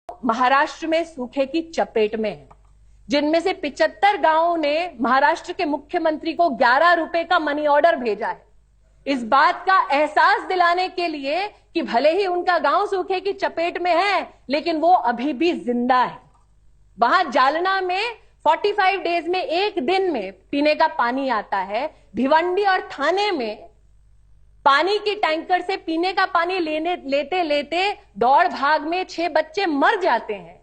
महाराष्ट्र में सूखे की चपेट में है, जिनमें से 75 गांवों ने महाराष्ट्र के मुख्यमंत्री को 11 रुपए का मनी ऑर्डर भेजा है, इस बात का एहसास दिलाने के लिए कि भले ही उनका गांव सूखे की चपेट में है, लेकिन वो अभी भी जिंदा है। वहां जालना में 45 डेज में, एक दिन में पीने का पानी आता है। भिवंडी और थाने में पानी की टैंकर से पीने का पानी लेते लेते दौड़ भाग में 6 बच्चे मर जाते हैं।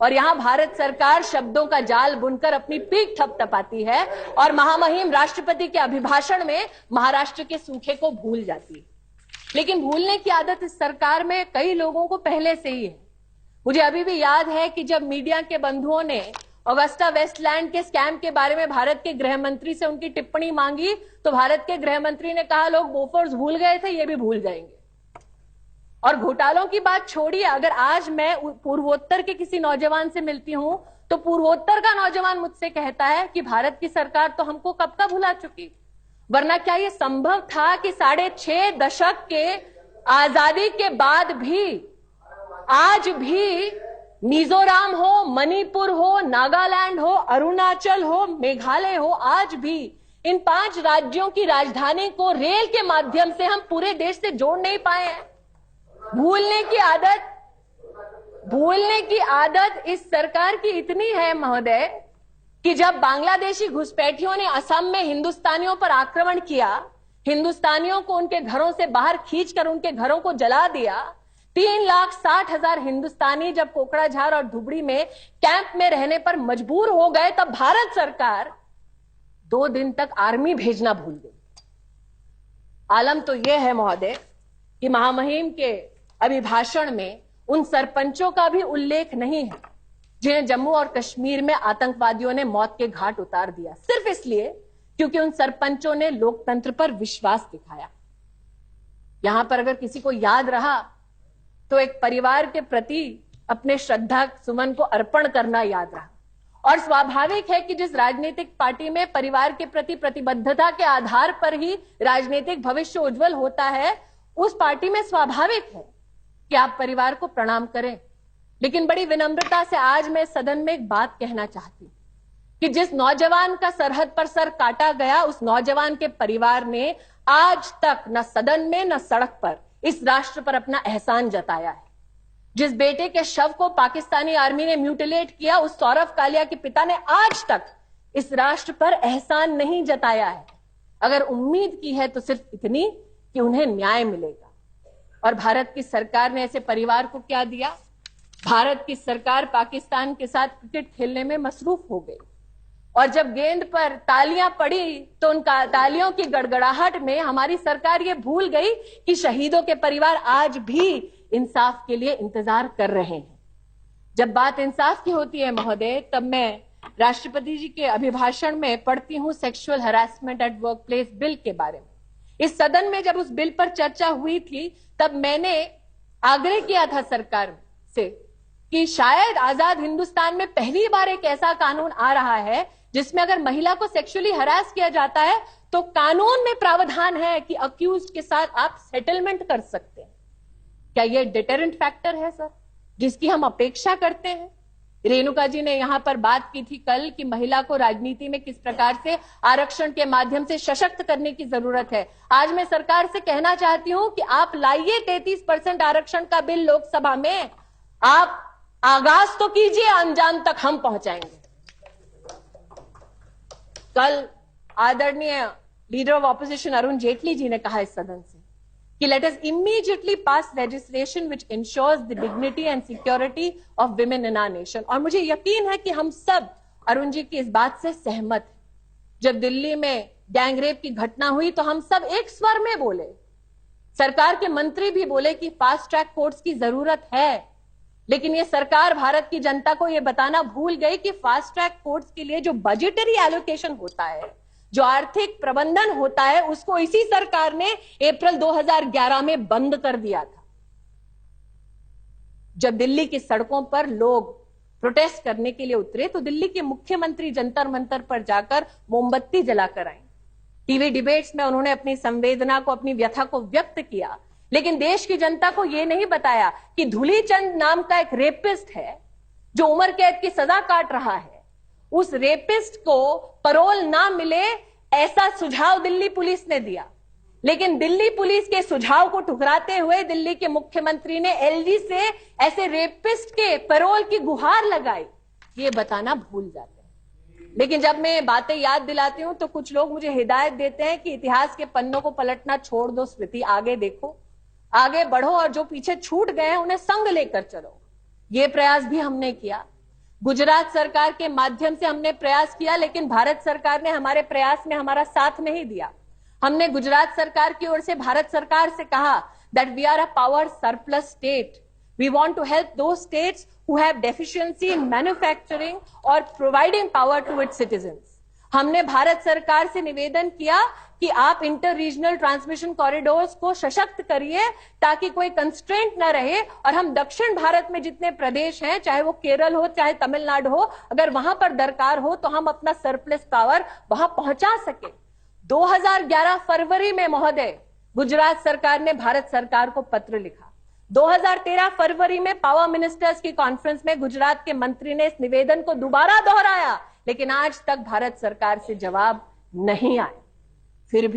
और यहां भारत सरकार शब्दों का जाल बुनकर अपनी पीठ थपथपाती है और महामहिम राष्ट्रपति के अभिभाषण में महाराष्ट्र के सूखे को भूल जाती है। लेकिन भूलने की आदत इस सरकार में कई लोगों को पहले से ही है। मुझे अभी भी याद है कि जब मीडिया के बंधुओं ने ऑगस्टा वेस्टलैंड के स्कैम के बारे में भारत के गृह मंत्री से उनकी टिप्पणी मांगी, तो भारत के गृह मंत्री ने कहा, लोग बोफोर्स भूल गए थे, ये भी भूल जाएंगे। और घोटालों की बात छोड़िए, अगर आज मैं पूर्वोत्तर के किसी नौजवान से मिलती हूं तो पूर्वोत्तर का नौजवान मुझसे कहता है कि भारत की सरकार तो हमको कब का भुला चुकी। वरना क्या यह संभव था कि 6.5 दशक के आजादी के बाद भी आज भी मिजोरम हो, मणिपुर हो, नागालैंड हो, अरुणाचल हो, मेघालय हो, आज भी इन 5 राज्यों की राजधानी को रेल के माध्यम से हम पूरे देश से जोड़ नहीं पाए हैं। भूलने की आदत इस सरकार की इतनी है महोदय कि जब बांग्लादेशी घुसपैठियों ने असम में हिंदुस्तानियों पर आक्रमण किया, हिंदुस्तानियों को उनके घरों से बाहर खींचकर उनके घरों को जला दिया, 3,60,000 हिंदुस्तानी जब कोकड़ाझार और धुबड़ी में कैंप में रहने पर मजबूर हो गए, तब भारत सरकार 2 दिन तक आर्मी भेजना भूल गई। आलम तो यह है महोदय कि महामहिम के अभिभाषण में उन सरपंचों का भी उल्लेख नहीं है जिन्हें जम्मू और कश्मीर में आतंकवादियों ने मौत के घाट उतार दिया, सिर्फ इसलिए क्योंकि उन सरपंचों ने लोकतंत्र पर विश्वास दिखाया। यहां पर अगर किसी को याद रहा तो एक परिवार के प्रति अपने श्रद्धा सुमन को अर्पण करना याद रहा। और स्वाभाविक है कि जिस राजनीतिक पार्टी में परिवार के प्रति प्रतिबद्धता के आधार पर ही राजनीतिक भविष्य उज्जवल होता है, उस पार्टी में स्वाभाविक है कि आप परिवार को प्रणाम करें। लेकिन बड़ी विनम्रता से आज मैं सदन में एक बात कहना चाहती हूं कि जिस नौजवान का सरहद पर सर काटा गया, उस नौजवान के परिवार ने आज तक न सदन में न सड़क पर इस राष्ट्र पर अपना एहसान जताया है। जिस बेटे के शव को पाकिस्तानी आर्मी ने म्यूटिलेट किया, उस सौरभ कालिया के पिता ने आज तक इस राष्ट्र पर एहसान नहीं जताया है। अगर उम्मीद की है तो सिर्फ इतनी कि उन्हें न्याय मिलेगा। और भारत की सरकार ने ऐसे परिवार को क्या दिया? भारत की सरकार पाकिस्तान के साथ क्रिकेट खेलने में मसरूफ हो गई और जब गेंद पर तालियां पड़ी तो उन तालियों की गड़गड़ाहट में हमारी सरकार ये भूल गई कि शहीदों के परिवार आज भी इंसाफ के लिए इंतजार कर रहे हैं। जब बात इंसाफ की होती है महोदय, तब मैं राष्ट्रपति जी के अभिभाषण में पढ़ती हूं sexual harassment at work place bill के बारे में। इस सदन में जब उस बिल पर चर्चा हुई थी, तब मैंने आग्रह किया था सरकार से कि शायद आजाद हिंदुस्तान में पहली बार एक ऐसा कानून आ रहा है जिसमें अगर महिला को सेक्सुअली हरास किया जाता है तो कानून में प्रावधान है कि अक्यूज्ड के साथ आप सेटलमेंट कर सकते हैं। क्या यह डिटरेंट फैक्टर है सर, जिसकी हम अपेक्षा करते हैं? रेणुका जी ने यहां पर बात की थी कल कि महिला को राजनीति में किस प्रकार से आरक्षण के माध्यम से सशक्त करने की जरूरत है। आज मैं सरकार से कहना चाहती हूं कि आप लाइए 33% आरक्षण का बिल लोकसभा में, आप आगाज तो कीजिए, अंजाम तक हम पहुंचाएंगे। कल आदरणीय leader of opposition Arun Jaitley ji ने कहा इस सदन से कि let us immediately pass legislation which ensures the dignity and security of women in our nation. और मुझे यकीन है कि हम सब अरुण जी की इस बात से सहमत हैं। जब दिल्ली में गैंगरेप की घटना हुई तो हम सब एक स्वर में बोले, सरकार के मंत्री भी बोले कि फास्ट ट्रैक कोर्ट्स की जरूरत है। लेकिन ये सरकार भारत की जनता को ये बताना भूल गई कि फास्ट ट्रैक कोर्ट्स के लिए जो बजटरी एलोकेशन होता है, जो आर्थिक प्रबंधन होता है, उसको इसी सरकार ने अप्रैल 2011 में बंद कर दिया था। जब दिल्ली की सड़कों पर लोग प्रोटेस्ट करने के लिए उतरे तो दिल्ली के मुख्यमंत्री जंतर मंतर पर जाकर मोमबत्ती जलाकर आए। टीवी डिबेट्स में उन्होंने अपनी संवेदना को, अपनी व्यथा को व्यक्त किया लेकिन देश की जनता को यह नहीं बताया कि धुलीचंद नाम का एक रेपिस्ट है जो उम्र कैद की सजा काट रहा है। उस रेपिस्ट को पैरोल ना मिले ऐसा सुझाव दिल्ली पुलिस ने दिया, लेकिन दिल्ली पुलिस के सुझाव को ठुकराते हुए दिल्ली के मुख्यमंत्री ने एलजी से ऐसे रेपिस्ट के पैरोल की गुहार लगाई। ये बताना भूल जाते हैं। लेकिन जब मैं बातें याद दिलाती हूं तो कुछ लोग मुझे हिदायत देते हैं कि इतिहास के पन्नों को पलटना छोड़ दो स्मृति, आगे देखो, आगे बढ़ो और जो पीछे छूट गए हैं उन्हें संग लेकर चलो। ये प्रयास भी हमने किया, गुजरात सरकार के माध्यम से हमने प्रयास किया, लेकिन भारत सरकार ने हमारे प्रयास में हमारा साथ नहीं दिया। हमने गुजरात सरकार की ओर से भारत सरकार से कहा that we are a power surplus state, we want to help those states who have deficiency in manufacturing और providing power to its citizens. हमने भारत सरकार से निवेदन किया कि आप इंटर रीजनल ट्रांसमिशन कॉरिडोर्स को सशक्त करिए ताकि कोई कंस्ट्रेंट न रहे और हम दक्षिण भारत में जितने प्रदेश हैं, चाहे वो केरल हो चाहे तमिलनाडु हो, अगर वहां पर दरकार हो तो हम अपना सरप्लस पावर वहां पहुंचा सके। 2011 फरवरी में महोदय गुजरात सरकार ने भारत सरकार को पत्र लिखा। 2013 फरवरी में पावर मिनिस्टर्स की कॉन्फ्रेंस में गुजरात के मंत्री ने इस निवेदन को दोबारा दोहराया, लेकिन आज तक भारत सरकार से जवाब नहीं आया। फिर भी